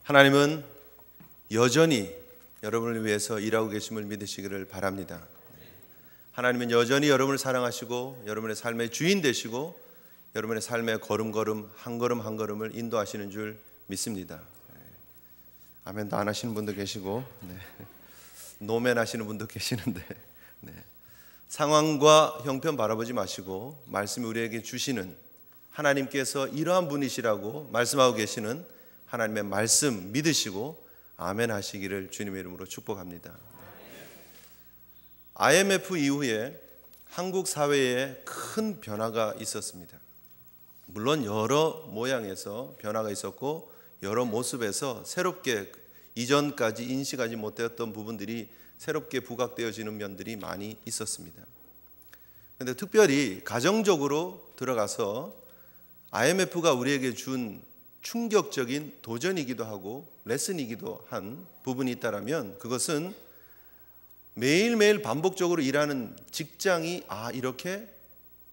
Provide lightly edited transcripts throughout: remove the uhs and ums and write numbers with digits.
하나님은 여전히 여러분을 위해서 일하고 계심을 믿으시기를 바랍니다. 하나님은 여전히 여러분을 사랑하시고 여러분의 삶의 주인 되시고 여러분의 삶의 걸음걸음 한 걸음 한 걸음을 인도하시는 줄 믿습니다. 아멘도 안 하시는 분도 계시고 노멘 하시는 분도 계시는데 상황과 형편 바라보지 마시고 말씀이 우리에게 주시는 하나님께서 이러한 분이시라고 말씀하고 계시는 하나님의 말씀 믿으시고 아멘 하시기를 주님의 이름으로 축복합니다. IMF 이후에 한국 사회에 큰 변화가 있었습니다. 물론 여러 모양에서 변화가 있었고 여러 모습에서 새롭게 이전까지 인식하지 못했던 부분들이 새롭게 부각되어지는 면들이 많이 있었습니다. 그런데 특별히 가정적으로 들어가서 IMF가 우리에게 준 충격적인 도전이기도 하고 레슨이기도 한 부분이 있다면 그것은 매일매일 반복적으로 일하는 직장이 이렇게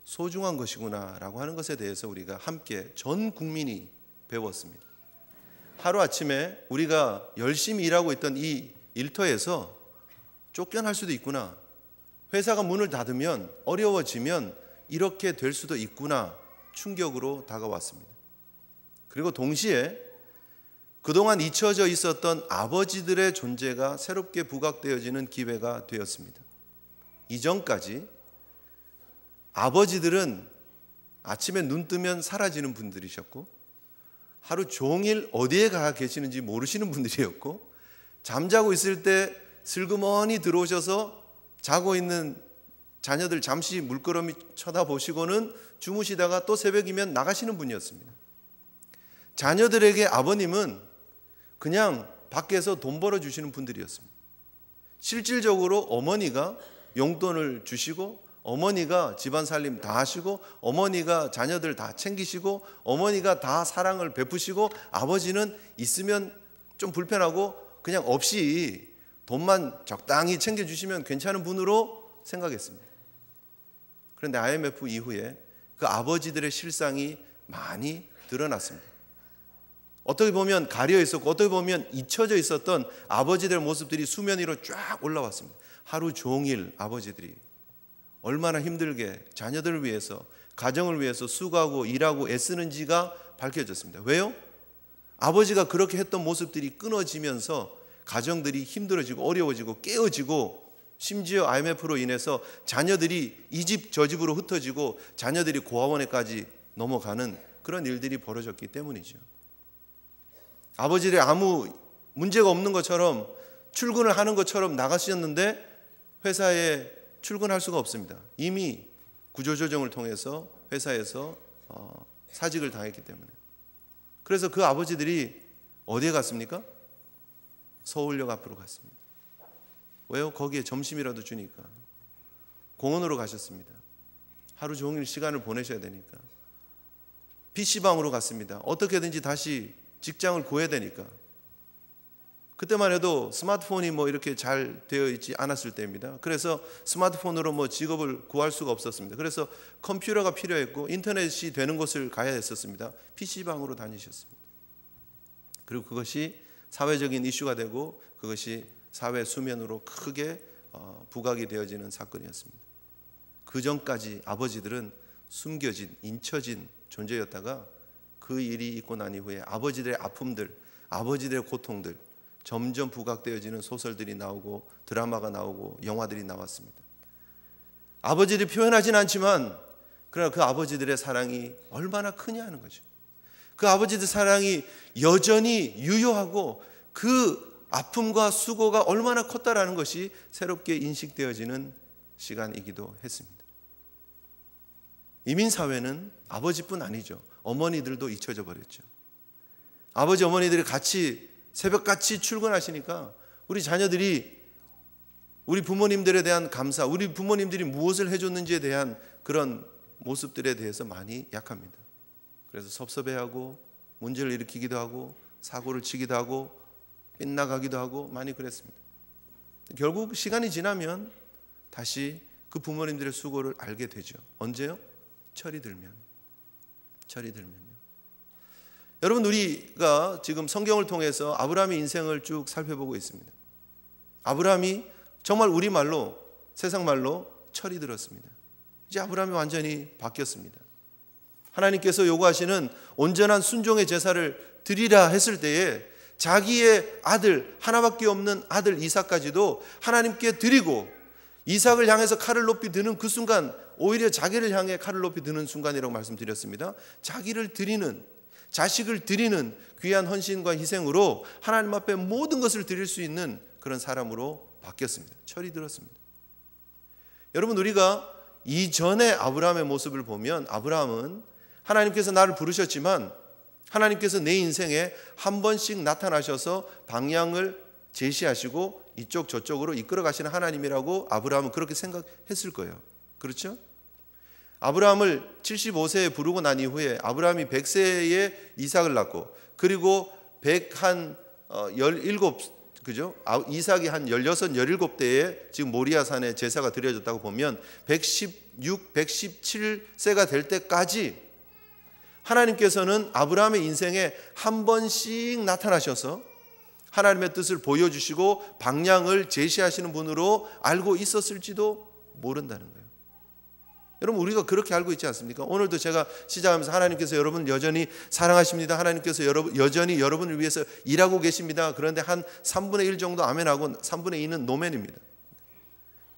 소중한 것이구나 라고 하는 것에 대해서 우리가 함께 전 국민이 배웠습니다. 하루아침에 우리가 열심히 일하고 있던 이 일터에서 쫓겨날 수도 있구나, 회사가 문을 닫으면 어려워지면 이렇게 될 수도 있구나 충격으로 다가왔습니다. 그리고 동시에 그동안 잊혀져 있었던 아버지들의 존재가 새롭게 부각되어지는 기회가 되었습니다. 이전까지 아버지들은 아침에 눈 뜨면 사라지는 분들이셨고 하루 종일 어디에 가 계시는지 모르시는 분들이었고 잠자고 있을 때 슬그머니 들어오셔서 자고 있는 자녀들 잠시 물끄러미 쳐다보시고는 주무시다가 또 새벽이면 나가시는 분이었습니다. 자녀들에게 아버님은 그냥 밖에서 돈 벌어주시는 분들이었습니다. 실질적으로 어머니가 용돈을 주시고 어머니가 집안 살림 다 하시고 어머니가 자녀들 다 챙기시고 어머니가 다 사랑을 베푸시고 아버지는 있으면 좀 불편하고 그냥 없이 돈만 적당히 챙겨주시면 괜찮은 분으로 생각했습니다. 그런데 IMF 이후에 그 아버지들의 실상이 많이 드러났습니다. 어떻게 보면 가려 있었고 어떻게 보면 잊혀져 있었던 아버지들의 모습들이 수면 위로 쫙 올라왔습니다. 하루 종일 아버지들이 얼마나 힘들게 자녀들을 위해서 가정을 위해서 수고하고 일하고 애쓰는지가 밝혀졌습니다. 왜요? 아버지가 그렇게 했던 모습들이 끊어지면서 가정들이 힘들어지고 어려워지고 깨어지고 심지어 IMF로 인해서 자녀들이 이 집 저 집으로 흩어지고 자녀들이 고아원에까지 넘어가는 그런 일들이 벌어졌기 때문이죠. 아버지들이 아무 문제가 없는 것처럼 출근을 하는 것처럼 나가셨는데 회사에 출근할 수가 없습니다. 이미 구조조정을 통해서 회사에서 사직을 당했기 때문에. 그래서 그 아버지들이 어디에 갔습니까? 서울역 앞으로 갔습니다. 왜요? 거기에 점심이라도 주니까. 공원으로 가셨습니다. 하루 종일 시간을 보내셔야 되니까. PC방으로 갔습니다. 어떻게든지 다시 직장을 구해야 되니까. 그때만 해도 스마트폰이 이렇게 잘 되어 있지 않았을 때입니다. 그래서 스마트폰으로 직업을 구할 수가 없었습니다. 그래서 컴퓨터가 필요했고 인터넷이 되는 곳을 가야 했었습니다. PC방으로 다니셨습니다. 그리고 그것이 사회적인 이슈가 되고 그것이 사회 수면으로 크게 부각이 되어지는 사건이었습니다. 그 전까지 아버지들은 숨겨진, 잊혀진 존재였다가 그 일이 있고 난 이후에 아버지들의 아픔들, 아버지들의 고통들 점점 부각되어지는 소설들이 나오고 드라마가 나오고 영화들이 나왔습니다. 아버지들이 표현하진 않지만 그러나 그 아버지들의 사랑이 얼마나 크냐는 거죠. 그 아버지들 사랑이 여전히 유효하고 그 아픔과 수고가 얼마나 컸다라는 것이 새롭게 인식되어지는 시간이기도 했습니다. 이민사회는 아버지뿐 아니죠. 어머니들도 잊혀져 버렸죠. 아버지 어머니들이 같이 새벽같이 출근하시니까 우리 자녀들이 우리 부모님들에 대한 감사, 우리 부모님들이 무엇을 해줬는지에 대한 그런 모습들에 대해서 많이 약합니다. 그래서 섭섭해하고 문제를 일으키기도 하고 사고를 치기도 하고 빗나가기도 하고 많이 그랬습니다. 결국 시간이 지나면 다시 그 부모님들의 수고를 알게 되죠. 언제요? 철이 들면요. 여러분, 우리가 지금 성경을 통해서 아브라함의 인생을 쭉 살펴보고 있습니다. 아브라함이 정말 우리말로, 세상말로 철이 들었습니다. 이제 아브라함이 완전히 바뀌었습니다. 하나님께서 요구하시는 온전한 순종의 제사를 드리라 했을 때에 자기의 아들, 하나밖에 없는 아들 이삭까지도 하나님께 드리고, 이삭을 향해서 칼을 높이 드는 그 순간 오히려 자기를 향해 칼을 높이 드는 순간이라고 말씀드렸습니다. 자기를 드리는, 자식을 드리는 귀한 헌신과 희생으로 하나님 앞에 모든 것을 드릴 수 있는 그런 사람으로 바뀌었습니다. 철이 들었습니다. 여러분, 우리가 이전의 아브라함의 모습을 보면 아브라함은 하나님께서 나를 부르셨지만 하나님께서 내 인생에 한 번씩 나타나셔서 방향을 제시하시고 이쪽 저쪽으로 이끌어 가시는 하나님이라고 아브라함은 그렇게 생각했을 거예요. 그렇죠? 아브라함을 75세에 부르고 난 이후에 아브라함이 100세에 이삭을 낳고, 그리고 117, 그죠? 이삭이 한 16, 17대에 지금 모리아산에 제사가 드려졌다고 보면 116, 117세가 될 때까지 하나님께서는 아브라함의 인생에 한 번씩 나타나셔서 하나님의 뜻을 보여주시고 방향을 제시하시는 분으로 알고 있었을지도 모른다는 거예요. 여러분, 우리가 그렇게 알고 있지 않습니까? 오늘도 제가 시작하면서 하나님께서 여러분 여전히 사랑하십니다. 하나님께서 여전히 여러분을 위해서 일하고 계십니다. 그런데 한 3분의 1 정도 아멘하고 3분의 2는 노멘입니다.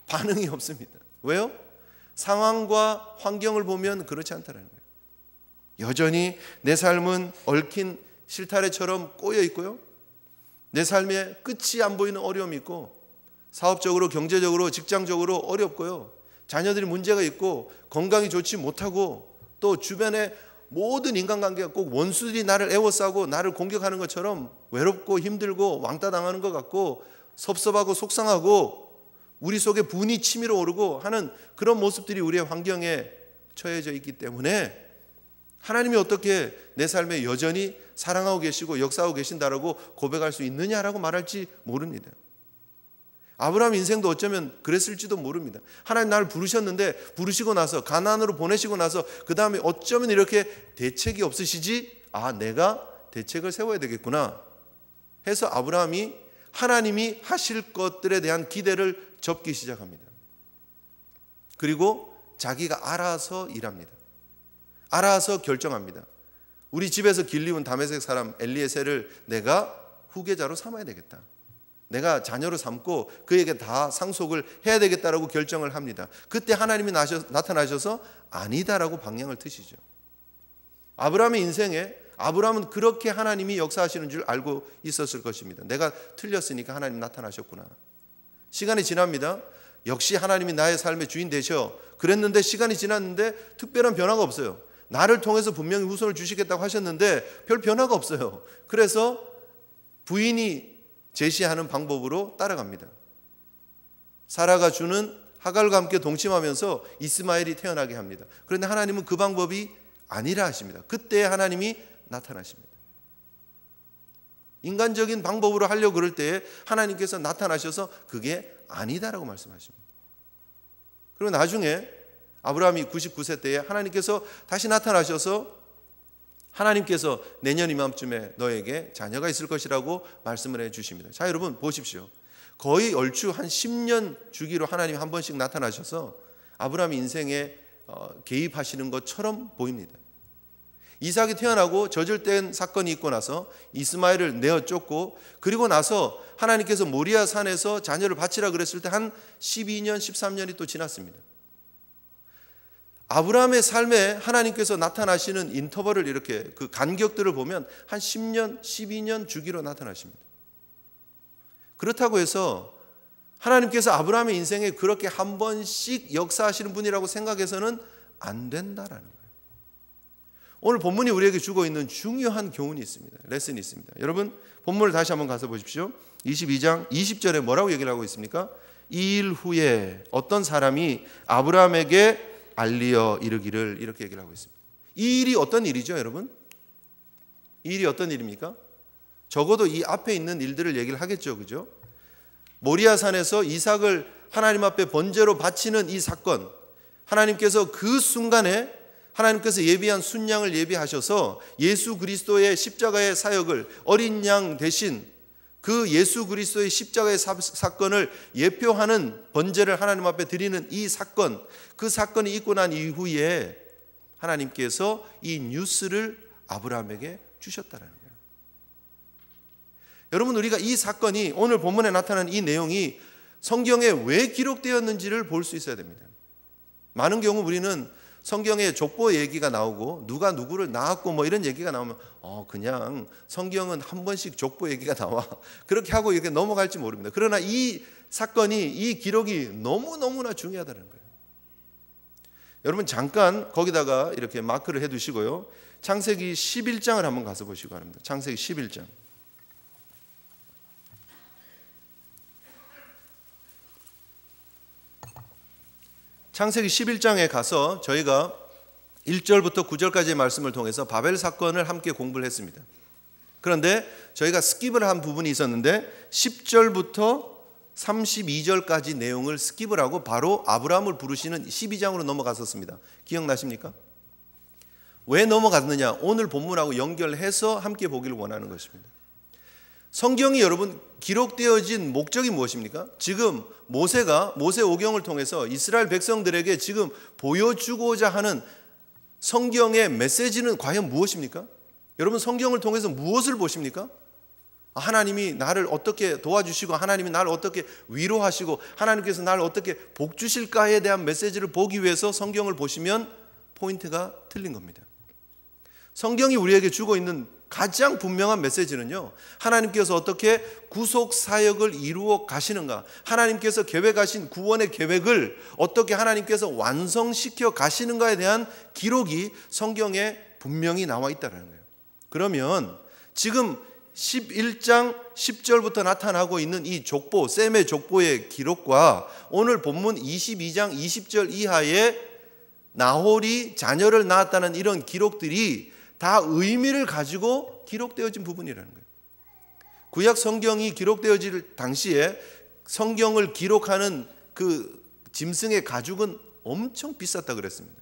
반응이 없습니다. 왜요? 상황과 환경을 보면 그렇지 않다는 거예요. 여전히 내 삶은 얽힌 실타래처럼 꼬여 있고요, 내 삶에 끝이 안 보이는 어려움이 있고, 사업적으로, 경제적으로, 직장적으로 어렵고요, 자녀들이 문제가 있고, 건강이 좋지 못하고, 또 주변에 모든 인간관계가 꼭 원수들이 나를 애워싸고 나를 공격하는 것처럼 외롭고 힘들고 왕따 당하는 것 같고 섭섭하고 속상하고 우리 속에 분이 치밀어 오르고 하는 그런 모습들이 우리의 환경에 처해져 있기 때문에 하나님이 어떻게 내 삶에 여전히 사랑하고 계시고 역사하고 계신다라고 고백할 수 있느냐라고 말할지 모릅니다. 아브라함 인생도 어쩌면 그랬을지도 모릅니다. 하나님 나를 부르셨는데, 부르시고 나서 가나안으로 보내시고 나서 그 다음에 어쩌면 이렇게 대책이 없으시지? 내가 대책을 세워야 되겠구나 해서 아브라함이 하나님이 하실 것들에 대한 기대를 접기 시작합니다. 그리고 자기가 알아서 일합니다. 알아서 결정합니다. 우리 집에서 길리운 다메섹 사람 엘리에셀을 내가 후계자로 삼아야 되겠다. 내가 자녀로 삼고 그에게 다 상속을 해야 되겠다라고 결정을 합니다. 그때 하나님이 나타나셔서 아니다라고 방향을 트시죠. 아브라함의 인생에 아브라함은 그렇게 하나님이 역사하시는 줄 알고 있었을 것입니다. 내가 틀렸으니까 하나님 나타나셨구나. 시간이 지납니다. 역시 하나님이 나의 삶의 주인 되셔. 그랬는데 시간이 지났는데 특별한 변화가 없어요. 나를 통해서 분명히 후손을 주시겠다고 하셨는데 별 변화가 없어요. 그래서 부인이 제시하는 방법으로 따라갑니다. 사라가 주는 하갈과 함께 동침하면서 이스마엘이 태어나게 합니다. 그런데 하나님은 그 방법이 아니라 하십니다. 그때 하나님이 나타나십니다. 인간적인 방법으로 하려고 그럴 때에 하나님께서 나타나셔서 그게 아니다라고 말씀하십니다. 그리고 나중에 아브라함이 99세 때에 하나님께서 다시 나타나셔서 하나님께서 내년 이맘쯤에 너에게 자녀가 있을 것이라고 말씀을 해주십니다. 자, 여러분 보십시오. 거의 얼추 한 10년 주기로 하나님이 한 번씩 나타나셔서 아브라함 인생에 개입하시는 것처럼 보입니다. 이삭이 태어나고 저질된 사건이 있고 나서 이스마엘을 내어 쫓고, 그리고 나서 하나님께서 모리아 산에서 자녀를 바치라 그랬을 때 한 12년 13년이 또 지났습니다. 아브라함의 삶에 하나님께서 나타나시는 인터벌을 이렇게 그 간격들을 보면 한 10년, 12년 주기로 나타나십니다. 그렇다고 해서 하나님께서 아브라함의 인생에 그렇게 한 번씩 역사하시는 분이라고 생각해서는 안 된다라는 거예요. 오늘 본문이 우리에게 주고 있는 중요한 교훈이 있습니다. 레슨이 있습니다. 여러분 본문을 다시 한번 가서 보십시오. 22장 20절에 뭐라고 얘기를 하고 있습니까? 이 일 후에 어떤 사람이 아브라함에게 알리어 이르기를, 이렇게 얘기를 하고 있습니다. 이 일이 어떤 일이죠, 여러분? 이 일이 어떤 일입니까? 적어도 이 앞에 있는 일들을 얘기를 하겠죠, 그죠? 모리아산에서 이삭을 하나님 앞에 번제로 바치는 이 사건, 하나님께서 그 순간에 하나님께서 예비한 순양을 예비하셔서 예수 그리스도의 십자가의 사역을 어린 양 대신 그 예수 그리스도의 십자가의 사건을 예표하는 번제를 하나님 앞에 드리는 이 사건, 그 사건이 있고 난 이후에 하나님께서 이 뉴스를 아브라함에게 주셨다는 거예요. 여러분, 우리가 이 사건이 오늘 본문에 나타난 이 내용이 성경에 왜 기록되었는지를 볼 수 있어야 됩니다. 많은 경우 우리는 성경에 족보 얘기가 나오고 누가 누구를 낳았고 뭐 이런 얘기가 나오면 그냥 성경은 한 번씩 족보 얘기가 나와 그렇게 하고 이렇게 넘어갈지 모릅니다. 그러나 이 사건이, 이 기록이 너무너무나 중요하다는 거예요. 여러분, 잠깐 거기다가 이렇게 마크를 해두시고요, 창세기 11장을 한번 가서 보시기 바랍니다. 창세기 11장. 창세기 11장에 가서 저희가 1절부터 9절까지의 말씀을 통해서 바벨 사건을 함께 공부를 했습니다. 그런데 저희가 스킵을 한 부분이 있었는데 10절부터 32절까지 내용을 스킵을 하고 바로 아브라함을 부르시는 12장으로 넘어갔었습니다. 기억나십니까? 왜 넘어갔느냐? 오늘 본문하고 연결해서 함께 보기를 원하는 것입니다. 성경이 여러분 기록되어진 목적이 무엇입니까? 지금 모세 오경을 통해서 이스라엘 백성들에게 지금 보여주고자 하는 성경의 메시지는 과연 무엇입니까? 여러분, 성경을 통해서 무엇을 보십니까? 하나님이 나를 어떻게 도와주시고 하나님이 나를 어떻게 위로하시고 하나님께서 나를 어떻게 복 주실까에 대한 메시지를 보기 위해서 성경을 보시면 포인트가 틀린 겁니다. 성경이 우리에게 주고 있는 가장 분명한 메시지는요, 하나님께서 어떻게 구속 사역을 이루어 가시는가, 하나님께서 계획하신 구원의 계획을 어떻게 하나님께서 완성시켜 가시는가에 대한 기록이 성경에 분명히 나와 있다는 거예요. 그러면 지금 11장 10절부터 나타나고 있는 이 족보, 셈의 족보의 기록과 오늘 본문 22장 20절 이하에 나홀이 자녀를 낳았다는 이런 기록들이 다 의미를 가지고 기록되어진 부분이라는 거예요. 구약 성경이 기록되어질 당시에 성경을 기록하는 그 짐승의 가죽은 엄청 비쌌다 그랬습니다.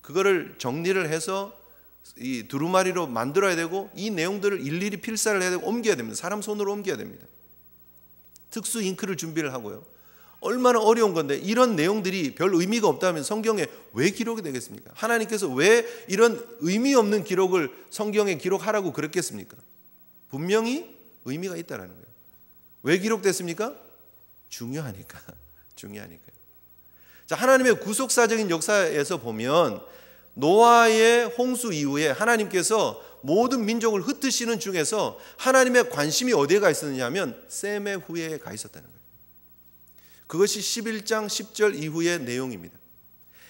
그거를 정리를 해서 이 두루마리로 만들어야 되고 이 내용들을 일일이 필사를 해야 되고 옮겨야 됩니다. 사람 손으로 옮겨야 됩니다. 특수 잉크를 준비를 하고요. 얼마나 어려운 건데 이런 내용들이 별 의미가 없다면 성경에 왜 기록이 되겠습니까? 하나님께서 왜 이런 의미 없는 기록을 성경에 기록하라고 그랬겠습니까? 분명히 의미가 있다는 거예요. 왜 기록됐습니까? 중요하니까. 중요하니까요. 자, 하나님의 구속사적인 역사에서 보면 노아의 홍수 이후에 하나님께서 모든 민족을 흩으시는 중에서 하나님의 관심이 어디에 가 있었느냐 하면 셈의 후예에 가 있었다는 거예요. 그것이 11장 10절 이후의 내용입니다.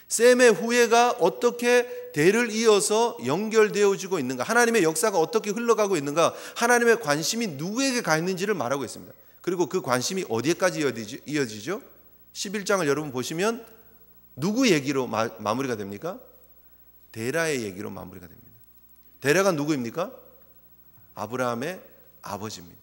셈의 후예가 어떻게 대를 이어서 연결되어지고 있는가, 하나님의 역사가 어떻게 흘러가고 있는가, 하나님의 관심이 누구에게 가 있는지를 말하고 있습니다. 그리고 그 관심이 어디에까지 이어지죠? 11장을 여러분 보시면 누구 얘기로 마무리가 됩니까? 데라의 얘기로 마무리가 됩니다. 데라가 누구입니까? 아브라함의 아버지입니다.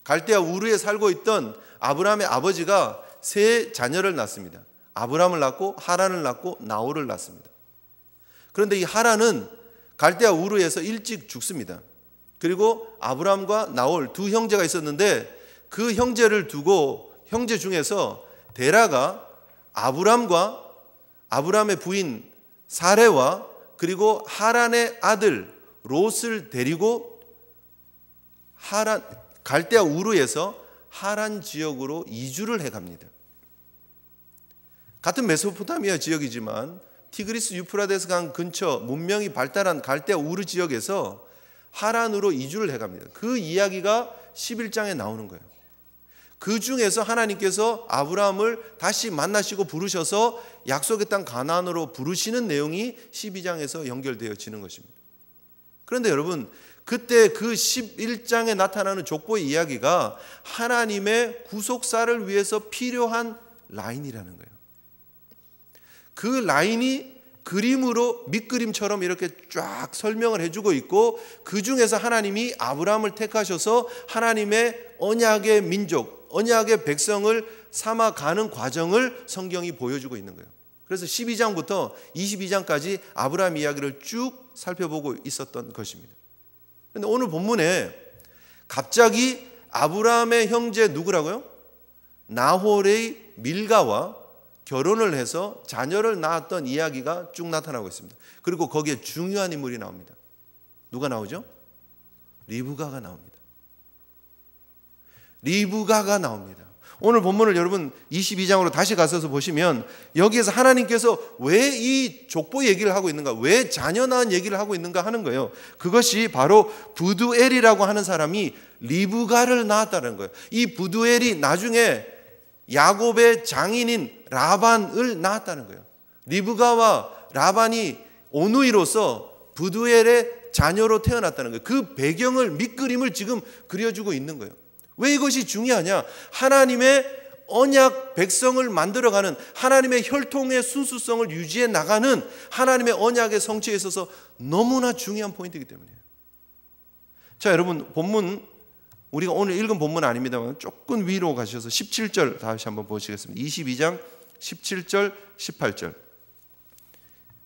갈대아 우르에 살고 있던 아브라함의 아버지가 세 자녀를 낳습니다. 아브라함을 낳고 하란을 낳고 나홀을 낳습니다. 그런데 이 하란은 갈대아 우르에서 일찍 죽습니다. 그리고 아브라함과 나홀 두 형제가 있었는데 그 형제를 두고 형제 중에서 데라가 아브라함과 아브라함의 부인 사레와 그리고 하란의 아들 롯을 데리고 갈대아 우르에서 하란 지역으로 이주를 해갑니다. 같은 메소포타미아 지역이지만 티그리스 유프라데스 강 근처 문명이 발달한 갈대아 우르 지역에서 하란으로 이주를 해갑니다. 그 이야기가 11장에 나오는 거예요. 그 중에서 하나님께서 아브라함을 다시 만나시고 부르셔서 약속의 땅 가나안으로 부르시는 내용이 12장에서 연결되어지는 것입니다. 그런데 여러분, 그때 그 11장에 나타나는 족보의 이야기가 하나님의 구속사를 위해서 필요한 라인이라는 거예요. 그 라인이 그림으로 밑그림처럼 이렇게 쫙 설명을 해주고 있고, 그 중에서 하나님이 아브라함을 택하셔서 하나님의 언약의 민족, 언약의 백성을 삼아가는 과정을 성경이 보여주고 있는 거예요. 그래서 12장부터 22장까지 아브라함 이야기를 쭉 살펴보고 있었던 것입니다. 그런데 오늘 본문에 갑자기 아브라함의 형제 누구라고요? 나홀의 밀가와 결혼을 해서 자녀를 낳았던 이야기가 쭉 나타나고 있습니다. 그리고 거기에 중요한 인물이 나옵니다. 누가 나오죠? 리브가가 나옵니다. 리브가가 나옵니다. 오늘 본문을 여러분 22장으로 다시 가셔서 보시면 여기에서 하나님께서 왜 이 족보 얘기를 하고 있는가, 왜 자녀 낳은 얘기를 하고 있는가 하는 거예요. 그것이 바로 부두엘이라고 하는 사람이 리브가를 낳았다는 거예요. 이 부두엘이 나중에 야곱의 장인인 라반을 낳았다는 거예요. 리브가와 라반이 오누이로서 부두엘의 자녀로 태어났다는 거예요. 그 배경을, 밑그림을 지금 그려주고 있는 거예요. 왜 이것이 중요하냐? 하나님의 언약 백성을 만들어가는, 하나님의 혈통의 순수성을 유지해 나가는 하나님의 언약의 성취에 있어서 너무나 중요한 포인트이기 때문이에요. 자, 여러분, 본문 우리가 오늘 읽은 본문 아닙니다만 조금 위로 가셔서 17절 다시 한번 보시겠습니다. 22장 17절 18절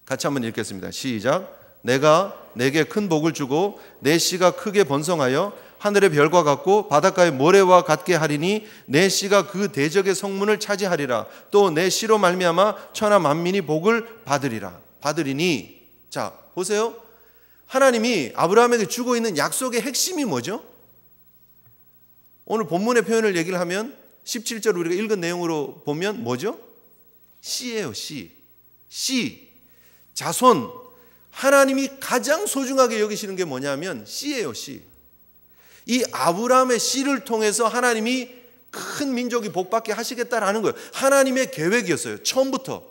같이 한번 읽겠습니다. 시작. 내가 내게 큰 복을 주고 내 씨가 크게 번성하여 하늘의 별과 같고 바닷가의 모래와 같게 하리니 내 씨가 그 대적의 성문을 차지하리라. 또 내 씨로 말미암아 천하 만민이 복을 받으리니. 자, 보세요. 하나님이 아브라함에게 주고 있는 약속의 핵심이 뭐죠? 오늘 본문의 표현을 얘기를 하면 17절 우리가 읽은 내용으로 보면 뭐죠? 씨예요. 씨. 자손. 하나님이 가장 소중하게 여기시는 게 뭐냐면 씨예요. 씨. 이 아브라함의 씨를 통해서 하나님이 큰 민족이 복받게 하시겠다라는 거예요. 하나님의 계획이었어요. 처음부터.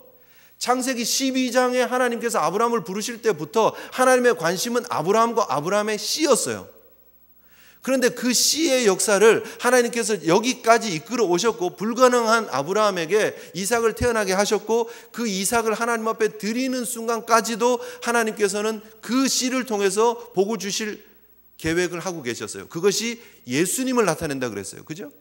창세기 12장에 하나님께서 아브라함을 부르실 때부터 하나님의 관심은 아브라함과 아브라함의 씨였어요. 그런데 그 씨의 역사를 하나님께서 여기까지 이끌어 오셨고, 불가능한 아브라함에게 이삭을 태어나게 하셨고, 그 이삭을 하나님 앞에 드리는 순간까지도 하나님께서는 그 씨를 통해서 복을 주실 계획을 하고 계셨어요. 그것이 예수님을 나타낸다 그랬어요. 그죠?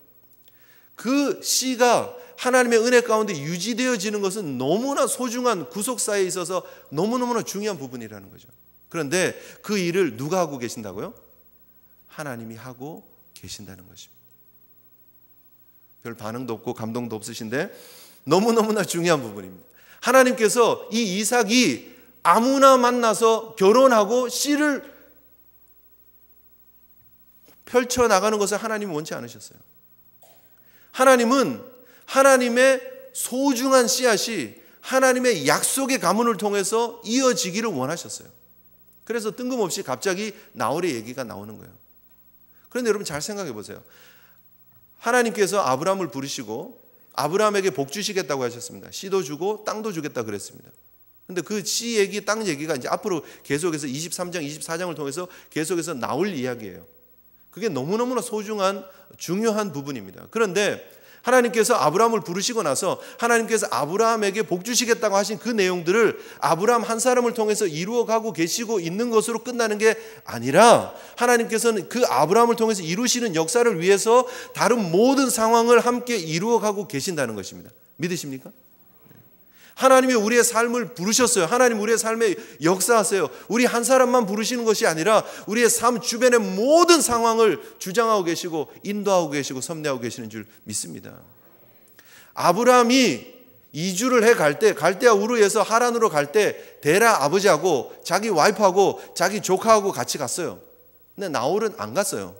그 씨가 하나님의 은혜 가운데 유지되어지는 것은 너무나 소중한 구속사에 있어서 너무너무나 중요한 부분이라는 거죠. 그런데 그 일을 누가 하고 계신다고요? 하나님이 하고 계신다는 것입니다. 별 반응도 없고 감동도 없으신데 너무너무나 중요한 부분입니다. 하나님께서 이 이삭이 아무나 만나서 결혼하고 씨를 펼쳐나가는 것을 하나님은 원치 않으셨어요. 하나님은 하나님의 소중한 씨앗이 하나님의 약속의 가문을 통해서 이어지기를 원하셨어요. 그래서 뜬금없이 갑자기 나홀의 얘기가 나오는 거예요. 그런데 여러분 잘 생각해 보세요. 하나님께서 아브라함을 부르시고 아브라함에게 복 주시겠다고 하셨습니다. 씨도 주고 땅도 주겠다 그랬습니다. 그런데 그 씨 얘기, 땅 얘기가 이제 앞으로 계속해서 23장, 24장을 통해서 계속해서 나올 이야기예요. 그게 너무너무나 소중한 중요한 부분입니다. 그런데 하나님께서 아브라함을 부르시고 나서 하나님께서 아브라함에게 복 주시겠다고 하신 그 내용들을 아브라함 한 사람을 통해서 이루어가고 계시고 있는 것으로 끝나는 게 아니라 하나님께서는 그 아브라함을 통해서 이루시는 역사를 위해서 다른 모든 상황을 함께 이루어가고 계신다는 것입니다. 믿으십니까? 하나님이 우리의 삶을 부르셨어요. 하나님 우리의 삶에 역사하세요. 우리 한 사람만 부르시는 것이 아니라 우리의 삶 주변의 모든 상황을 주장하고 계시고 인도하고 계시고 섭리하고 계시는 줄 믿습니다. 아브라함이 이주를 해 갈 때 갈대아 우르에서 하란으로 갈 때 데라 아버지하고 자기 와이프하고 자기 조카하고 같이 갔어요. 근데 나홀은 안 갔어요.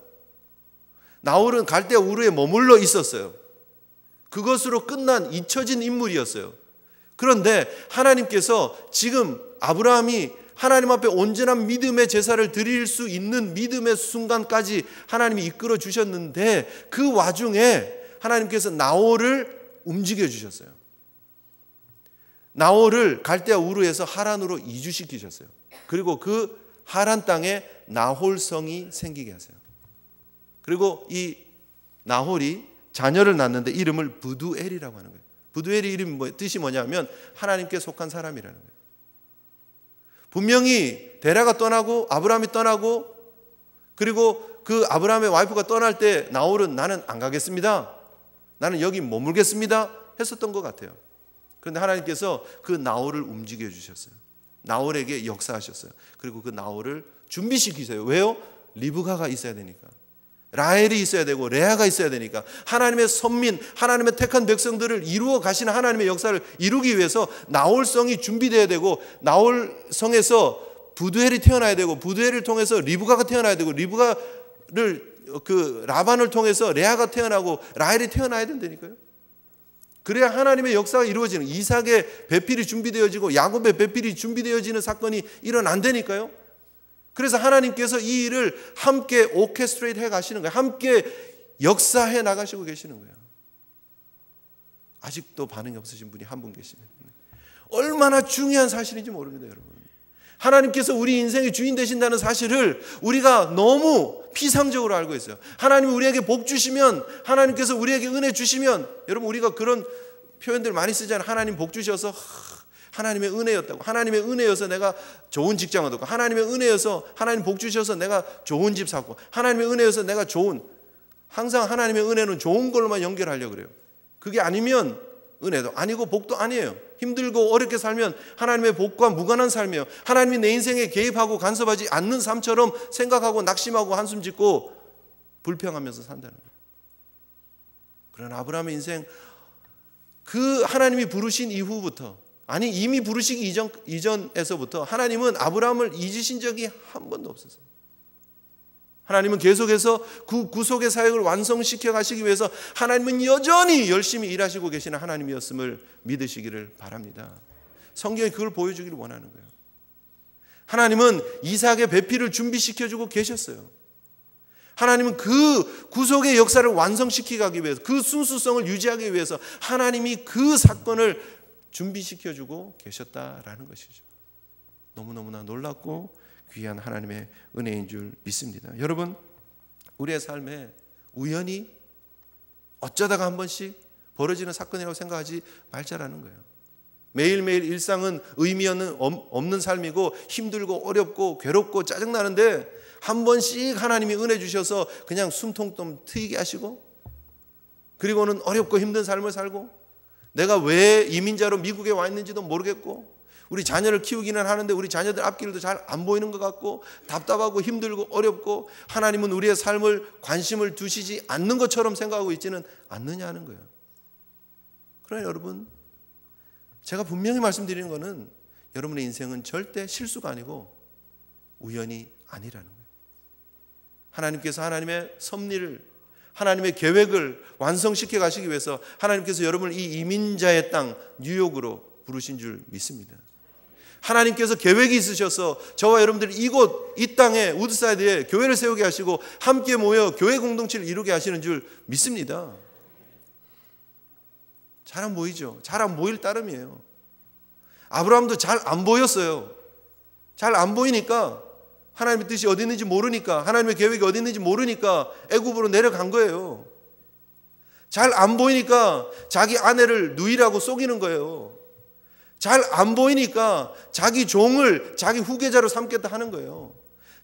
나홀은 갈대아 우르에 머물러 있었어요. 그것으로 끝난 잊혀진 인물이었어요. 그런데 하나님께서 지금 아브라함이 하나님 앞에 온전한 믿음의 제사를 드릴 수 있는 믿음의 순간까지 하나님이 이끌어 주셨는데 그 와중에 하나님께서 나홀을 움직여 주셨어요. 나홀을 갈대아 우르에서 하란으로 이주시키셨어요. 그리고 그 하란 땅에 나홀성이 생기게 하세요. 그리고 이 나홀이 자녀를 낳는데 이름을 부두엘이라고 하는 거예요. 부두엘의 이름이 뜻이 뭐냐면 하나님께 속한 사람이라는 거예요. 분명히 데라가 떠나고 아브라함이 떠나고 그리고 그 아브라함의 와이프가 떠날 때 나홀은 나는 안 가겠습니다. 나는 여기 머물겠습니다. 했었던 것 같아요. 그런데 하나님께서 그 나홀을 움직여 주셨어요. 나홀에게 역사하셨어요. 그리고 그 나홀을 준비시키세요. 왜요? 리브가가 있어야 되니까. 라헬이 있어야 되고 레아가 있어야 되니까. 하나님의 선민, 하나님의 택한 백성들을 이루어 가시는 하나님의 역사를 이루기 위해서 나홀성이 준비되어야 되고, 나홀성에서 부두엘이 태어나야 되고, 부두엘을 통해서 리브가가 태어나야 되고, 리브가를 라반을 통해서 레아가 태어나고 라헬이 태어나야 된다니까요. 그래야 하나님의 역사가 이루어지는, 이삭의 배필이 준비되어지고 야곱의 배필이 준비되어지는 사건이 일어난다니까요. 그래서 하나님께서 이 일을 함께 오케스트레이트 해 가시는 거예요. 함께 역사해 나가시고 계시는 거예요. 아직도 반응이 없으신 분이 한 분 계시네요. 얼마나 중요한 사실인지 모릅니다, 여러분. 하나님께서 우리 인생의 주인 되신다는 사실을 우리가 너무 피상적으로 알고 있어요. 하나님이 우리에게 복 주시면, 하나님께서 우리에게 은혜 주시면, 여러분 우리가 그런 표현들 많이 쓰잖아요. 하나님 복 주셔서 하나님의 은혜였다고. 하나님의 은혜여서 내가 좋은 직장을 얻고, 하나님의 은혜여서 하나님 복 주셔서 내가 좋은 집 샀고, 하나님의 은혜여서 내가 항상 하나님의 은혜는 좋은 걸로만 연결하려고 그래요. 그게 아니면 은혜도 아니고 복도 아니에요. 힘들고 어렵게 살면 하나님의 복과 무관한 삶이에요. 하나님이 내 인생에 개입하고 간섭하지 않는 삶처럼 생각하고 낙심하고 한숨 짓고 불평하면서 산다는 거예요. 그러나 아브라함의 인생, 그 하나님이 부르신 이후부터, 아니 이미 부르시기 이전에서부터 하나님은 아브라함을 잊으신 적이 한 번도 없었어요. 하나님은 계속해서 그 구속의 사역을 완성시켜 가시기 위해서 하나님은 여전히 열심히 일하시고 계시는 하나님이었음을 믿으시기를 바랍니다. 성경이 그걸 보여주기를 원하는 거예요. 하나님은 이삭의 배필을 준비시켜주고 계셨어요. 하나님은 그 구속의 역사를 완성시키기 위해서, 그 순수성을 유지하기 위해서 하나님이 그 사건을 준비시켜주고 계셨다라는 것이죠. 너무너무나 놀랍고 귀한 하나님의 은혜인 줄 믿습니다. 여러분, 우리의 삶에 우연히 어쩌다가 한 번씩 벌어지는 사건이라고 생각하지 말자라는 거예요. 매일매일 일상은 의미 없는 삶이고 힘들고 어렵고 괴롭고 짜증나는데, 한 번씩 하나님이 은혜 주셔서 그냥 숨통 좀 트이게 하시고, 그리고는 어렵고 힘든 삶을 살고, 내가 왜 이민자로 미국에 와 있는지도 모르겠고, 우리 자녀를 키우기는 하는데 우리 자녀들 앞길도 잘 안 보이는 것 같고, 답답하고 힘들고 어렵고, 하나님은 우리의 삶을 관심을 두시지 않는 것처럼 생각하고 있지는 않느냐 하는 거예요. 그러나 여러분, 제가 분명히 말씀드리는 것은 여러분의 인생은 절대 실수가 아니고 우연이 아니라는 거예요. 하나님께서 하나님의 섭리를, 하나님의 계획을 완성시켜 가시기 위해서 하나님께서 여러분을 이 이민자의 땅 뉴욕으로 부르신 줄 믿습니다. 하나님께서 계획이 있으셔서 저와 여러분들이 이곳 이 땅에 우드사이드에 교회를 세우게 하시고 함께 모여 교회 공동체를 이루게 하시는 줄 믿습니다. 잘 안 보이죠? 잘 안 보일 따름이에요. 아브라함도 잘 안 보였어요. 잘 안 보이니까, 하나님의 뜻이 어디 있는지 모르니까, 하나님의 계획이 어디 있는지 모르니까 애굽으로 내려간 거예요. 잘 안 보이니까 자기 아내를 누이라고 속이는 거예요. 잘 안 보이니까 자기 종을 자기 후계자로 삼겠다 하는 거예요.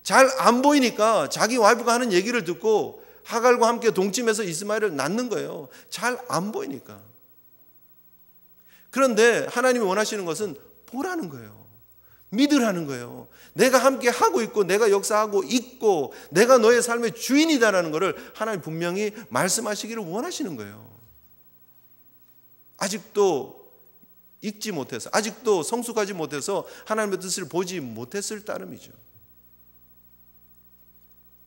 잘 안 보이니까 자기 와이프가 하는 얘기를 듣고 하갈과 함께 동침해서 이스마엘을 낳는 거예요. 잘 안 보이니까. 그런데 하나님이 원하시는 것은 보라는 거예요. 믿으라는 거예요. 내가 함께 하고 있고 내가 역사하고 있고 내가 너의 삶의 주인이다라는 것을 하나님 분명히 말씀하시기를 원하시는 거예요. 아직도 읽지 못해서, 아직도 성숙하지 못해서 하나님의 뜻을 보지 못했을 따름이죠.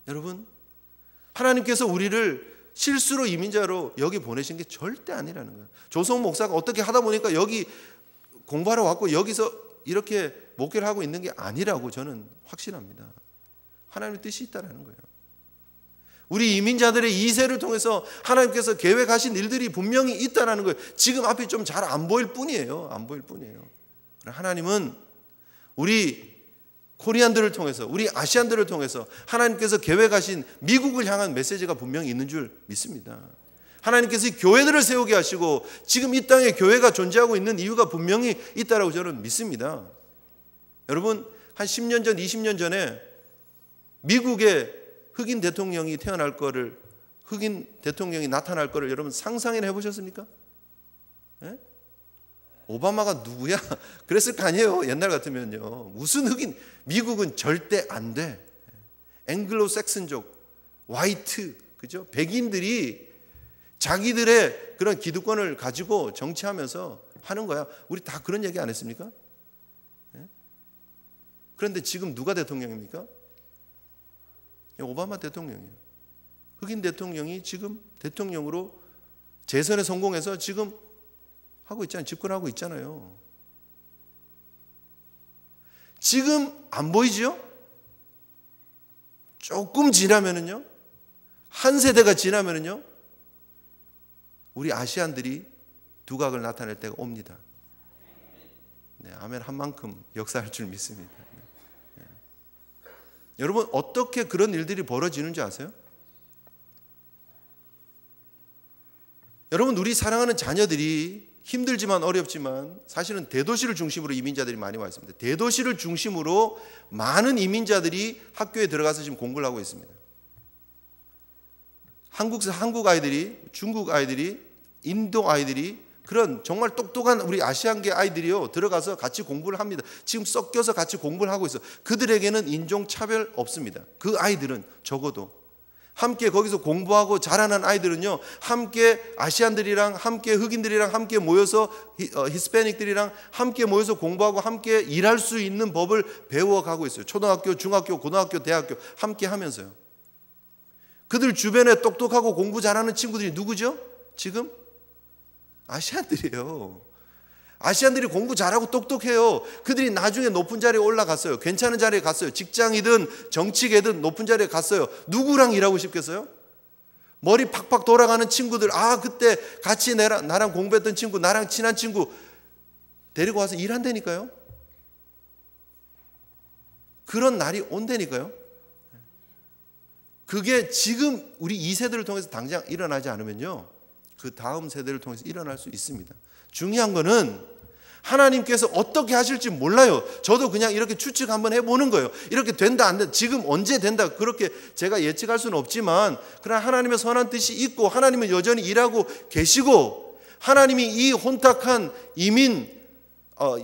여러분, 하나님께서 우리를 실수로 이민자로 여기 보내신 게 절대 아니라는 거예요. 조성 목사가 어떻게 하다 보니까 여기 공부하러 왔고 여기서 이렇게 목회를 하고 있는 게 아니라고 저는 확신합니다. 하나님의 뜻이 있다는 거예요. 우리 이민자들의 2세를 통해서 하나님께서 계획하신 일들이 분명히 있다는 거예요. 지금 앞이 좀 잘 안 보일 뿐이에요. 안 보일 뿐이에요. 하나님은 우리 코리안들을 통해서, 우리 아시안들을 통해서 하나님께서 계획하신 미국을 향한 메시지가 분명히 있는 줄 믿습니다. 하나님께서 교회들을 세우게 하시고 지금 이 땅에 교회가 존재하고 있는 이유가 분명히 있다라고 저는 믿습니다. 여러분, 한 10년 전, 20년 전에 미국에 흑인 대통령이 태어날 거를, 흑인 대통령이 나타날 거를 여러분 상상이나 해보셨습니까? 네? 오바마가 누구야? 그랬을 거 아니에요. 옛날 같으면요. 무슨 흑인? 미국은 절대 안 돼. 앵글로 섹슨족, 화이트, 그죠? 백인들이 자기들의 그런 기득권을 가지고 정치하면서 하는 거야. 우리 다 그런 얘기 안 했습니까? 그런데 지금 누가 대통령입니까? 오바마 대통령이에요. 흑인 대통령이 지금 대통령으로 재선에 성공해서 지금 하고 있잖아요. 집권하고 있잖아요. 지금 안 보이죠? 조금 지나면은요, 한 세대가 지나면은요, 우리 아시안들이 두각을 나타낼 때가 옵니다. 네, 아멘 한 만큼 역사할 줄 믿습니다. 네. 여러분, 어떻게 그런 일들이 벌어지는지 아세요? 여러분, 우리 사랑하는 자녀들이 힘들지만 어렵지만 사실은 대도시를 중심으로 이민자들이 많이 와 있습니다. 대도시를 중심으로 많은 이민자들이 학교에 들어가서 지금 공부를 하고 있습니다. 한국 아이들이, 중국 아이들이, 인도 아이들이, 그런 정말 똑똑한 우리 아시안계 아이들이요, 들어가서 같이 공부를 합니다. 지금 섞여서 같이 공부를 하고 있어요. 그들에게는 인종차별 없습니다. 그 아이들은 적어도 함께 거기서 공부하고 자라난 아이들은요, 함께 아시안들이랑 함께 흑인들이랑 함께 모여서 히스패닉들이랑 함께 모여서 공부하고 함께 일할 수 있는 법을 배워가고 있어요. 초등학교, 중학교, 고등학교, 대학교 함께 하면서요. 그들 주변에 똑똑하고 공부 잘하는 친구들이 누구죠? 지금? 아시안들이에요. 아시안들이 공부 잘하고 똑똑해요. 그들이 나중에 높은 자리에 올라갔어요. 괜찮은 자리에 갔어요. 직장이든 정치계든 높은 자리에 갔어요. 누구랑 일하고 싶겠어요? 머리 팍팍 돌아가는 친구들, 그때 같이 나랑 공부했던 친구, 나랑 친한 친구 데리고 와서 일한다니까요. 그런 날이 온다니까요. 그게 지금 우리 2세대를 통해서 당장 일어나지 않으면요, 그 다음 세대를 통해서 일어날 수 있습니다. 중요한 거는 하나님께서 어떻게 하실지 몰라요. 저도 그냥 이렇게 추측 한번 해보는 거예요. 이렇게 된다 안 된다, 지금 언제 된다, 그렇게 제가 예측할 수는 없지만, 그러나 하나님의 선한 뜻이 있고 하나님은 여전히 일하고 계시고, 하나님이 이 혼탁한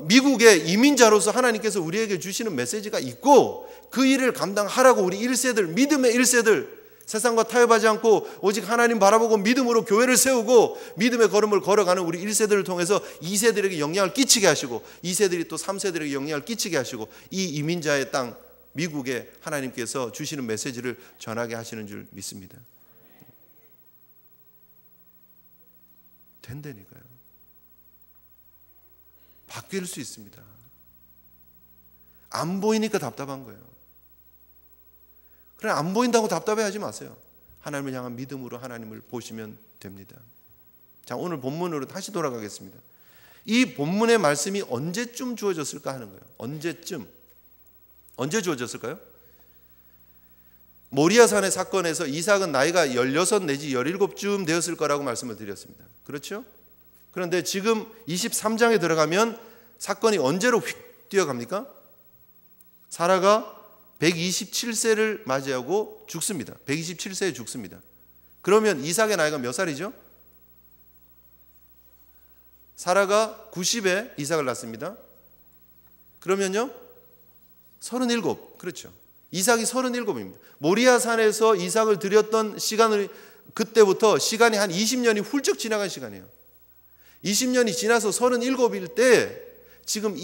미국의 이민자로서 하나님께서 우리에게 주시는 메시지가 있고, 그 일을 감당하라고 우리 1세들, 믿음의 1세들, 세상과 타협하지 않고 오직 하나님 바라보고 믿음으로 교회를 세우고 믿음의 걸음을 걸어가는 우리 1세들을 통해서 2세들에게 영향을 끼치게 하시고, 2세들이 또 3세들에게 영향을 끼치게 하시고, 이 이민자의 땅 미국에 하나님께서 주시는 메시지를 전하게 하시는 줄 믿습니다. 된다니까요. 바뀔 수 있습니다. 안 보이니까 답답한 거예요. 그래, 안 보인다고 답답해하지 마세요. 하나님을 향한 믿음으로 하나님을 보시면 됩니다. 자, 오늘 본문으로 다시 돌아가겠습니다. 이 본문의 말씀이 언제쯤 주어졌을까 하는 거예요. 언제 주어졌을까요? 모리아산의 사건에서 이삭은 나이가 16 내지 17쯤 되었을 거라고 말씀을 드렸습니다. 그렇죠? 그런데 지금 23장에 들어가면 사건이 언제로 휙 뛰어갑니까? 사라가 127세를 맞이하고 죽습니다. 127세에 죽습니다. 그러면 이삭의 나이가 몇 살이죠? 사라가 90에 이삭을 낳습니다. 그러면요, 37. 그렇죠. 이삭이 37입니다. 모리아산에서 이삭을 드렸던 시간을, 그때부터 시간이 한 20년이 훌쩍 지나간 시간이에요. 20년이 지나서 37일 때 지금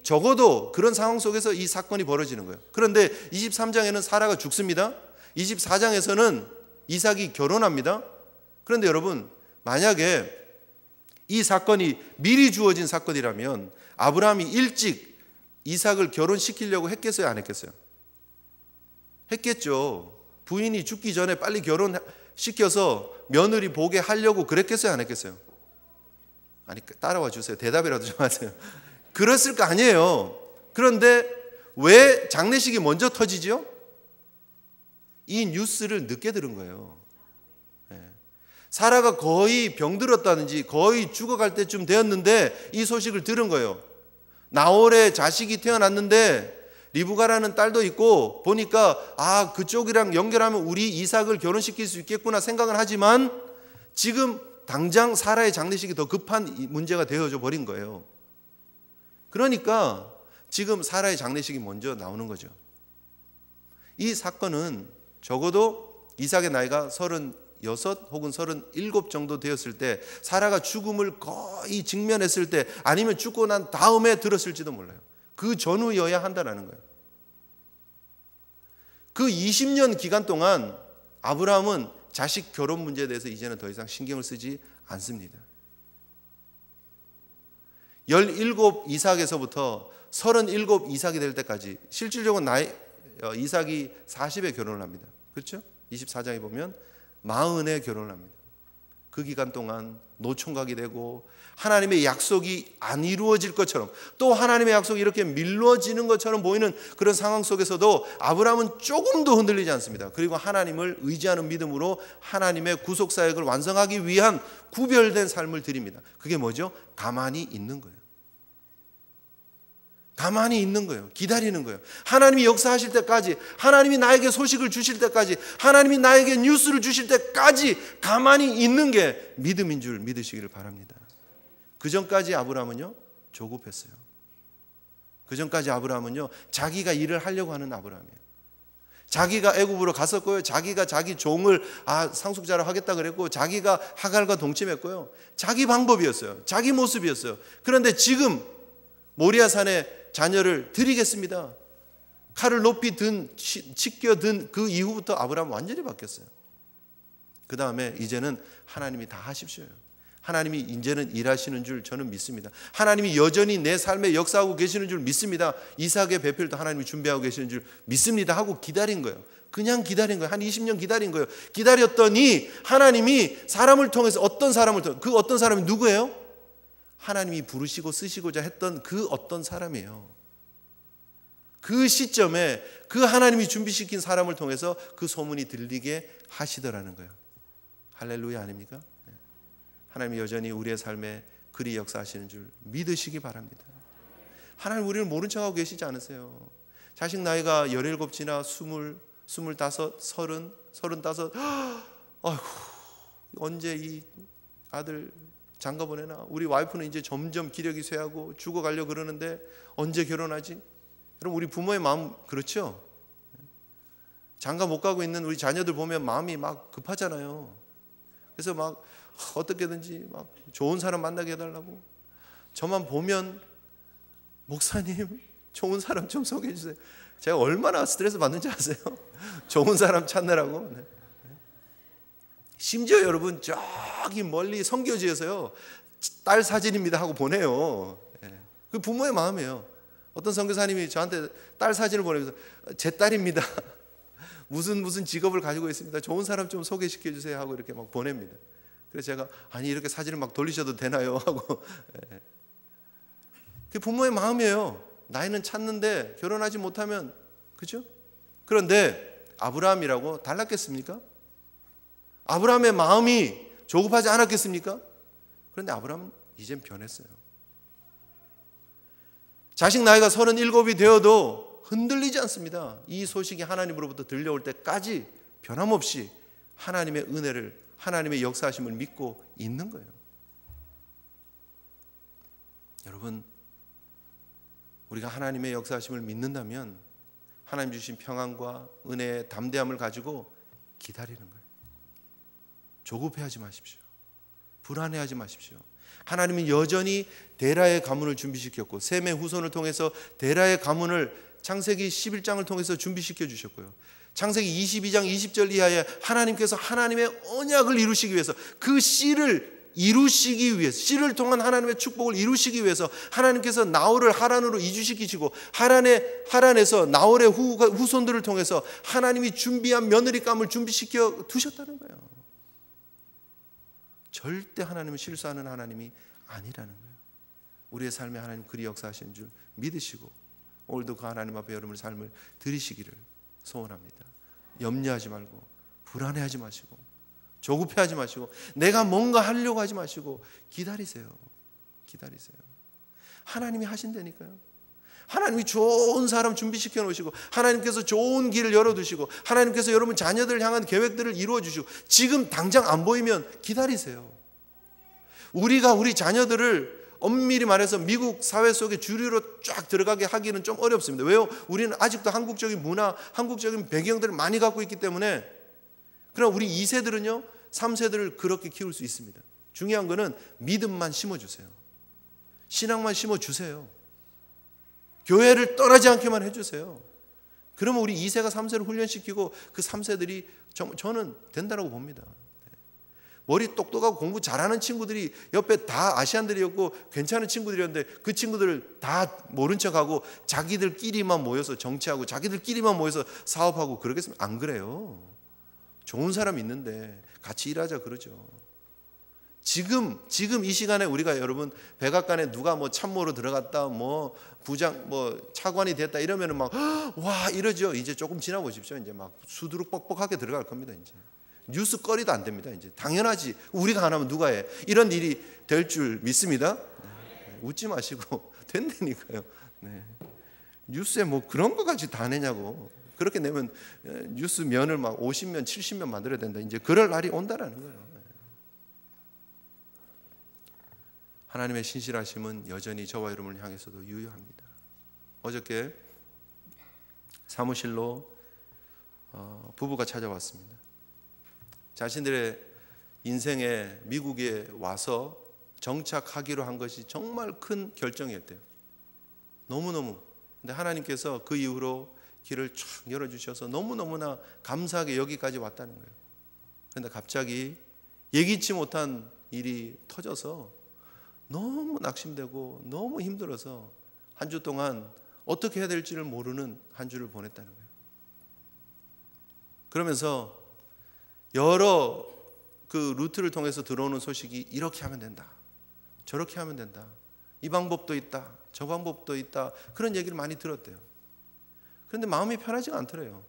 적어도 그런 상황 속에서 이 사건이 벌어지는 거예요. 그런데 23장에는 사라가 죽습니다. 24장에서는 이삭이 결혼합니다. 그런데 여러분, 만약에 이 사건이 미리 주어진 사건이라면 아브라함이 일찍 이삭을 결혼시키려고 했겠어요, 안 했겠어요? 했겠죠. 부인이 죽기 전에 빨리 결혼시켜서 며느리 보게 하려고 그랬겠어요, 안 했겠어요? 아니, 따라와 주세요. 대답이라도 좀 하세요. 그랬을 거 아니에요. 그런데 왜 장례식이 먼저 터지죠? 이 뉴스를 늦게 들은 거예요. 사라가 거의 병들었다든지 거의 죽어갈 때쯤 되었는데 이 소식을 들은 거예요. 나홀의 자식이 태어났는데 리브가라는 딸도 있고, 보니까 그쪽이랑 연결하면 우리 이삭을 결혼시킬 수 있겠구나 생각을 하지만, 지금 당장 사라의 장례식이 더 급한 문제가 되어져 버린 거예요. 그러니까 지금 사라의 장례식이 먼저 나오는 거죠. 이 사건은 적어도 이삭의 나이가 36 혹은 37 정도 되었을 때, 사라가 죽음을 거의 직면했을 때, 아니면 죽고 난 다음에 들었을지도 몰라요. 그 전후여야 한다는 거예요. 그 20년 기간 동안 아브라함은 자식 결혼 문제에 대해서 이제는 더 이상 신경을 쓰지 않습니다. 17 이삭에서부터 37 이삭이 될 때까지, 실질적으로 이삭이 40에 결혼을 합니다. 그렇죠? 24장에 보면 40에 결혼을 합니다. 그 기간 동안 노총각이 되고 하나님의 약속이 안 이루어질 것처럼, 또 하나님의 약속이 이렇게 미뤄지는 것처럼 보이는 그런 상황 속에서도 아브라함은 조금도 흔들리지 않습니다. 그리고 하나님을 의지하는 믿음으로 하나님의 구속사역을 완성하기 위한 구별된 삶을 드립니다. 그게 뭐죠? 가만히 있는 거예요. 가만히 있는 거예요. 기다리는 거예요. 하나님이 역사하실 때까지, 하나님이 나에게 소식을 주실 때까지, 하나님이 나에게 뉴스를 주실 때까지 가만히 있는 게 믿음인 줄 믿으시기를 바랍니다. 그 전까지 아브라함은요, 조급했어요. 그 전까지 아브라함은요, 자기가 일을 하려고 하는 아브라함이에요. 자기가 애굽으로 갔었고요, 자기가 자기 종을 상속자로 하겠다 그랬고, 자기가 하갈과 동침했고요, 자기 방법이었어요. 자기 모습이었어요. 그런데 지금 모리아산에 자녀를 드리겠습니다, 칼을 높이 치켜든 그 이후부터 아브라함은 완전히 바뀌었어요. 그 다음에 이제는 하나님이 다 하십시오. 하나님이 이제는 일하시는 줄 저는 믿습니다. 하나님이 여전히 내 삶에 역사하고 계시는 줄 믿습니다. 이삭의 배필도 하나님이 준비하고 계시는 줄 믿습니다 하고 기다린 거예요. 그냥 기다린 거예요. 한 20년 기다린 거예요. 기다렸더니 하나님이 사람을 통해서, 어떤 사람을 통해서, 그 어떤 사람이 누구예요? 하나님이 부르시고 쓰시고자 했던 그 어떤 사람이에요. 그 시점에 그 하나님이 준비시킨 사람을 통해서 그 소문이 들리게 하시더라는 거예요. 할렐루야 아닙니까? 하나님이 여전히 우리의 삶에 그리 역사하시는 줄 믿으시기 바랍니다. 하나님 우리를 모른 척하고 계시지 않으세요. 자식 나이가 17 지나 20, 25, 30, 35, 아이고 언제 이 아들 장가 보내나, 우리 와이프는 이제 점점 기력이 쇠하고 죽어가려고 그러는데 언제 결혼하지? 여러분 우리 부모의 마음 그렇죠? 장가 못 가고 있는 우리 자녀들 보면 마음이 막 급하잖아요. 그래서 막 어떻게든지 막 좋은 사람 만나게 해달라고, 저만 보면 목사님 좋은 사람 좀 소개해 주세요. 제가 얼마나 스트레스 받는지 아세요? 좋은 사람 찾느라고. 네. 심지어 여러분 저기 멀리 선교지에서요, 딸 사진입니다 하고 보내요. 그 부모의 마음이에요. 어떤 선교사님이 저한테 딸 사진을 보내면서 제 딸입니다, 무슨 직업을 가지고 있습니다, 좋은 사람 좀 소개시켜 주세요 하고 이렇게 막 보냅니다. 그래서 제가 아니 이렇게 사진을 막 돌리셔도 되나요 하고. 그게 부모의 마음이에요. 나이는 찾는데 결혼하지 못하면, 그죠? 그런데 아브라함이라고 달랐겠습니까? 아브라함의 마음이 조급하지 않았겠습니까? 그런데 아브라함은 이젠 변했어요. 자식 나이가 37이 되어도 흔들리지 않습니다. 이 소식이 하나님으로부터 들려올 때까지 변함없이 하나님의 은혜를, 하나님의 역사하심을 믿고 있는 거예요. 여러분 우리가 하나님의 역사하심을 믿는다면 하나님 주신 평안과 은혜의 담대함을 가지고 기다리는 거예요. 조급해하지 마십시오. 불안해하지 마십시오. 하나님은 여전히 데라의 가문을 준비시켰고, 셈의 후손을 통해서 데라의 가문을 창세기 11장을 통해서 준비시켜 주셨고요, 창세기 22장 20절 이하에 하나님께서 하나님의 언약을 이루시기 위해서, 그 씨를 이루시기 위해서, 씨를 통한 하나님의 축복을 이루시기 위해서 하나님께서 나홀을 하란으로 이주시키시고, 하란에서 나홀의 후손들을 통해서 하나님이 준비한 며느리감을 준비시켜 두셨다는 거예요. 절대 하나님은 실수하는 하나님이 아니라는 거예요. 우리의 삶에 하나님 그리 역사하시는 줄 믿으시고 오늘도 그 하나님 앞에 여러분의 삶을 드리시기를 소원합니다. 염려하지 말고 불안해하지 마시고 조급해하지 마시고 내가 뭔가 하려고 하지 마시고 기다리세요. 기다리세요. 하나님이 하신다니까요. 하나님이 좋은 사람 준비시켜 놓으시고, 하나님께서 좋은 길을 열어두시고, 하나님께서 여러분 자녀들을 향한 계획들을 이루어 주시고, 지금 당장 안 보이면 기다리세요. 우리가 우리 자녀들을 엄밀히 말해서 미국 사회 속에 주류로 쫙 들어가게 하기는 좀 어렵습니다. 왜요? 우리는 아직도 한국적인 문화, 한국적인 배경들을 많이 갖고 있기 때문에. 그러나 우리 2세들은요 3세들을 그렇게 키울 수 있습니다. 중요한 거는 믿음만 심어주세요. 신앙만 심어주세요. 교회를 떠나지 않게만 해주세요. 그러면 우리 2세가 3세를 훈련시키고 그 3세들이 저는 된다고 봅니다. 머리 똑똑하고 공부 잘하는 친구들이 옆에 다 아시안들이었고 괜찮은 친구들이었는데 그 친구들을 다 모른 척하고 자기들끼리만 모여서 정치하고 자기들끼리만 모여서 사업하고 그러겠습니까? 안 그래요. 좋은 사람 있는데 같이 일하자 그러죠. 지금 이 시간에 우리가 여러분 백악관에 누가 뭐 참모로 들어갔다 뭐 부장 뭐 차관이 됐다 이러면은 막 와 이러죠. 이제 조금 지나 보십시오. 이제 막 수두룩 뻑뻑하게 들어갈 겁니다. 이제 뉴스거리도 안 됩니다. 이제 당연하지. 우리가 안 하면 누가 해? 이런 일이 될 줄 믿습니다. 네. 웃지 마시고 된다니까요. 네. 뉴스에 뭐 그런 거까지 다 내냐고. 그렇게 내면 뉴스 면을 막 50면 70면 만들어야 된다. 이제 그럴 날이 온다라는 거예요. 하나님의 신실하심은 여전히 저와 여러분을 향해서도 유효합니다. 어저께 사무실로 부부가 찾아왔습니다. 자신들의 인생에 미국에 와서 정착하기로 한 것이 정말 큰 결정이었대요. 너무너무. 근데 하나님께서 그 이후로 길을 쫙 열어주셔서 너무너무나 감사하게 여기까지 왔다는 거예요. 그런데 갑자기 예기치 못한 일이 터져서 너무 낙심되고 너무 힘들어서 한 주 동안 어떻게 해야 될지를 모르는 한 주를 보냈다는 거예요. 그러면서 여러 그 루트를 통해서 들어오는 소식이 이렇게 하면 된다, 저렇게 하면 된다, 이 방법도 있다, 저 방법도 있다, 그런 얘기를 많이 들었대요. 그런데 마음이 편하지가 않더래요.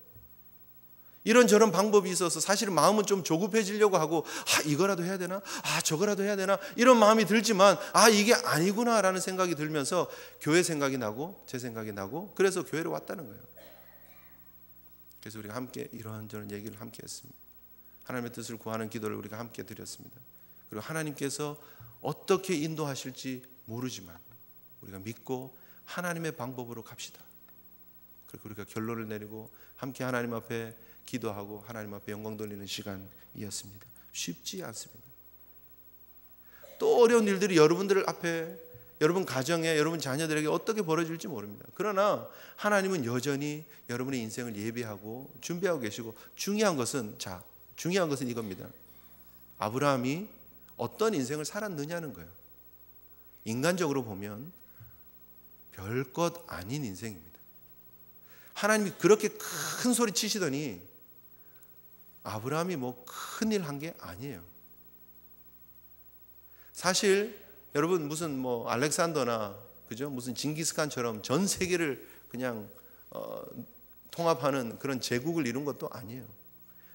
이런저런 방법이 있어서 사실은 마음은 좀 조급해지려고 하고 이거라도 해야 되나? 저거라도 해야 되나? 이런 마음이 들지만 이게 아니구나라는 생각이 들면서 교회 생각이 나고 제 생각이 나고 그래서 교회로 왔다는 거예요. 그래서 우리가 함께 이런저런 얘기를 함께 했습니다. 하나님의 뜻을 구하는 기도를 우리가 함께 드렸습니다. 그리고 하나님께서 어떻게 인도하실지 모르지만 우리가 믿고 하나님의 방법으로 갑시다. 그리고 우리가 결론을 내리고 함께 하나님 앞에 기도하고 하나님 앞에 영광 돌리는 시간이었습니다. 쉽지 않습니다. 또 어려운 일들이 여러분들 앞에, 여러분 가정에, 여러분 자녀들에게 어떻게 벌어질지 모릅니다. 그러나 하나님은 여전히 여러분의 인생을 예비하고 준비하고 계시고 중요한 것은 이겁니다. 아브라함이 어떤 인생을 살았느냐는 거예요. 인간적으로 보면 별것 아닌 인생입니다. 하나님이 그렇게 큰 소리 치시더니 아브라함이 뭐 큰일 한 게 아니에요. 사실 여러분 무슨 뭐 알렉산더나 그죠? 무슨 징기스칸처럼 전 세계를 그냥 통합하는 그런 제국을 이룬 것도 아니에요.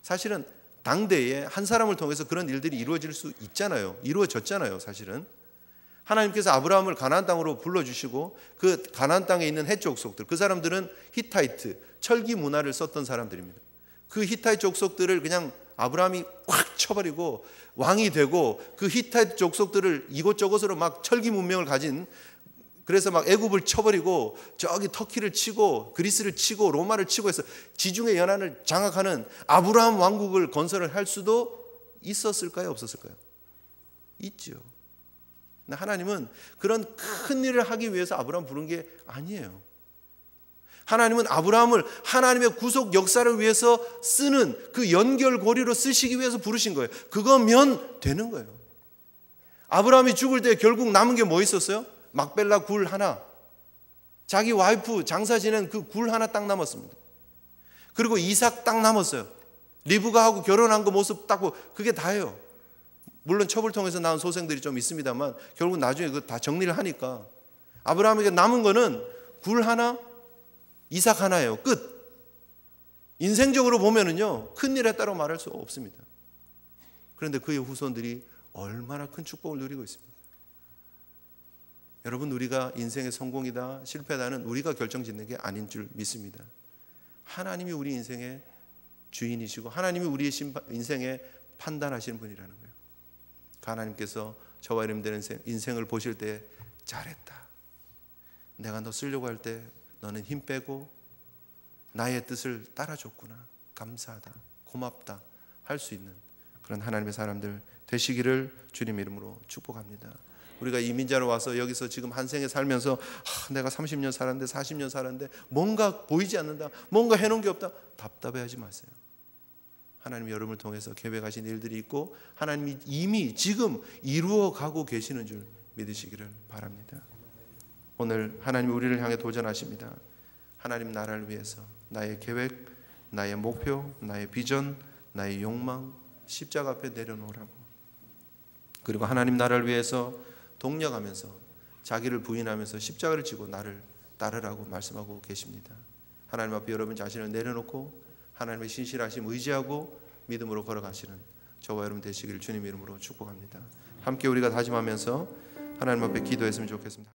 사실은 당대에 한 사람을 통해서 그런 일들이 이루어질 수 있잖아요. 이루어졌잖아요. 사실은 하나님께서 아브라함을 가나안 땅으로 불러주시고 그 가나안 땅에 있는 헷 족속들, 그 사람들은 히타이트, 철기 문화를 썼던 사람들입니다. 그 히타이트 족속들을 그냥 아브라함이 확 쳐버리고 왕이 되고 그 히타이트 족속들을 이곳저곳으로 막 철기 문명을 가진, 그래서 막 애굽을 쳐버리고 저기 터키를 치고 그리스를 치고 로마를 치고 해서 지중해 연안을 장악하는 아브라함 왕국을 건설을 할 수도 있었을까요? 없었을까요? 있죠. 하나님은 그런 큰 일을 하기 위해서 아브라함 부른 게 아니에요. 하나님은 아브라함을 하나님의 구속 역사를 위해서 쓰는 그 연결고리로 쓰시기 위해서 부르신 거예요. 그거면 되는 거예요. 아브라함이 죽을 때 결국 남은 게 뭐 있었어요? 막벨라 굴 하나, 자기 와이프 장사 지낸 그 굴 하나 딱 남았습니다. 그리고 이삭 딱 남았어요. 리브가하고 결혼한 거 모습 딱 보고 그게 다예요. 물론 첩을 통해서 낳은 소생들이 좀 있습니다만 결국 나중에 그거 다 정리를 하니까 아브라함에게 남은 거는 굴 하나, 이삭 하나예요. 끝. 인생적으로 보면은요 큰일 했다고 말할 수 없습니다. 그런데 그의 후손들이 얼마나 큰 축복을 누리고 있습니다. 여러분, 우리가 인생의 성공이다 실패다는 우리가 결정짓는 게 아닌 줄 믿습니다. 하나님이 우리 인생의 주인이시고 하나님이 우리의 인생에 판단하시는 분이라는 거예요. 하나님께서 저와 여러분들의 인생을 보실 때 잘했다, 내가 너 쓰려고 할 때 너는 힘 빼고 나의 뜻을 따라줬구나, 감사하다, 고맙다 할 수 있는 그런 하나님의 사람들 되시기를 주님 이름으로 축복합니다. 우리가 이민자로 와서 여기서 지금 한 생에 살면서 내가 30년 살았는데 40년 살았는데 뭔가 보이지 않는다, 뭔가 해놓은 게 없다, 답답해하지 마세요. 하나님이 여러분을 통해서 계획하신 일들이 있고 하나님이 이미 지금 이루어 가고 계시는 줄 믿으시기를 바랍니다. 오늘 하나님이 우리를 향해 도전하십니다. 하나님 나라를 위해서 나의 계획, 나의 목표, 나의 비전, 나의 욕망 십자가 앞에 내려놓으라고, 그리고 하나님 나라를 위해서 동력하면서 자기를 부인하면서 십자가를 지고 나를 따르라고 말씀하고 계십니다. 하나님 앞에 여러분 자신을 내려놓고 하나님의 신실하심 의지하고 믿음으로 걸어가시는 저와 여러분 되시기를 주님 이름으로 축복합니다. 함께 우리가 다짐하면서 하나님 앞에 기도했으면 좋겠습니다.